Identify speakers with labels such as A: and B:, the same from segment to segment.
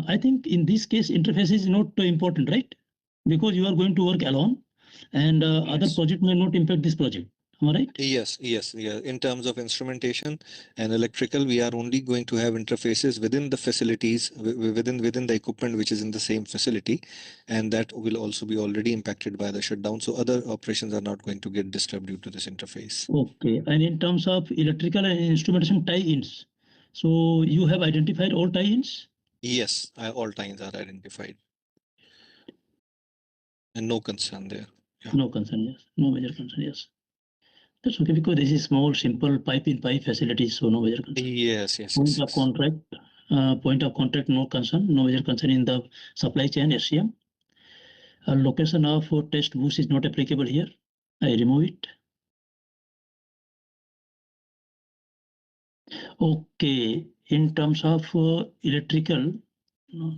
A: I think in this case, interface is not important, right? Because you are going to work alone and other
B: Yes.
A: project may not impact this project. Am I right?
B: Yes. Yeah. In terms of instrumentation and electrical, we are only going to have interfaces within the facilities, within the equipment which is in the same facility, and that will also be already impacted by the shutdown. So other operations are not going to get disturbed due to this interface.
A: Okay. And in terms of electrical and instrumentation tie-ins, so you have identified all tie-ins?
B: Yes, all times are identified, and no concern there. Yeah.
A: No concern, yes. No major concern, yes. That's okay because this is small, simple pipe-in-pipe facilities, so no major concern.
B: Yes.
A: Point of contact, no concern. No major concern in the supply chain, SCM. Location of test booth is not applicable here. I remove it. Okay. In terms of electrical, no.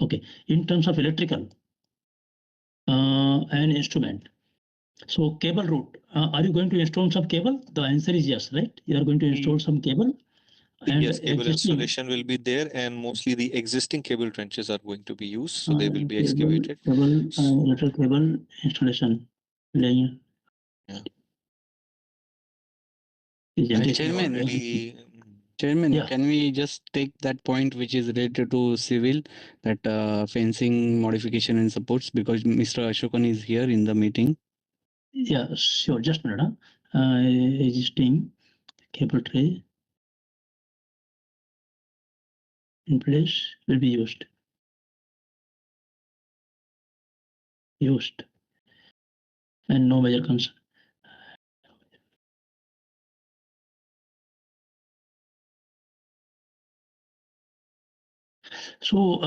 A: Okay. In terms of electrical and instrument. So cable route, are you going to install some cable? The answer is yes, right? You are going to install some cable. And
B: Yes, cable
A: existing
B: installation will be there, and mostly the existing cable trenches are going to be used, so they will be
A: cable,
B: excavated.
A: electrical cable installation. Laying.
B: Yeah.
A: Is
B: I
A: already-
B: think we already.
C: Chairman,
A: Yeah.
C: can we just take that point which is related to civil, that fencing modification and supports, because Mr. Ashokan is here in the meeting?
A: Yeah, sure. Just a minute. Existing cable tray in place will be used. And no major concern. So,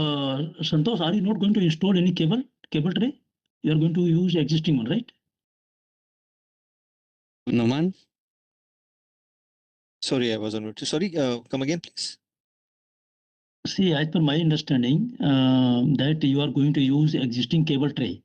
A: Santosh, are you not going to install any cable tray? You are going to use existing one, right?
C: Noman?
B: Sorry, I was on mute. Sorry, come again, please.
A: See, as per my understanding, that you are going to use existing cable tray.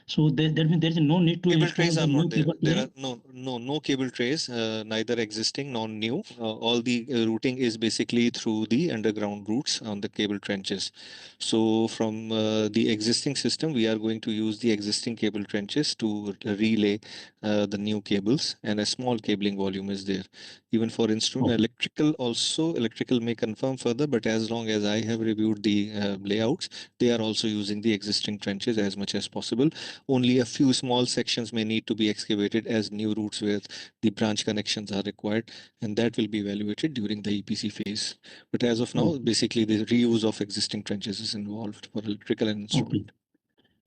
A: So that means there is no need to
B: Cable
A: install
B: trays
A: the
B: are
A: new
B: not there.
A: cable
B: There
A: tray.
B: are no cable trays, neither existing nor new. All the routing is basically through the underground routes on the cable trenches. So from the existing system, we are going to use the existing cable trenches to relay the new cables, and a small cabling volume is there. Even for electrical also, electrical may confirm further, but as long as I have reviewed the layouts, they are also using the existing trenches as much as possible. Only a few small sections may need to be excavated as new routes where the branch connections are required, and that will be evaluated during the EPC phase. But as of now, basically the reuse of existing trenches is involved for electrical and instrument.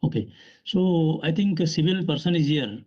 A: Okay. So I think a civil person is here.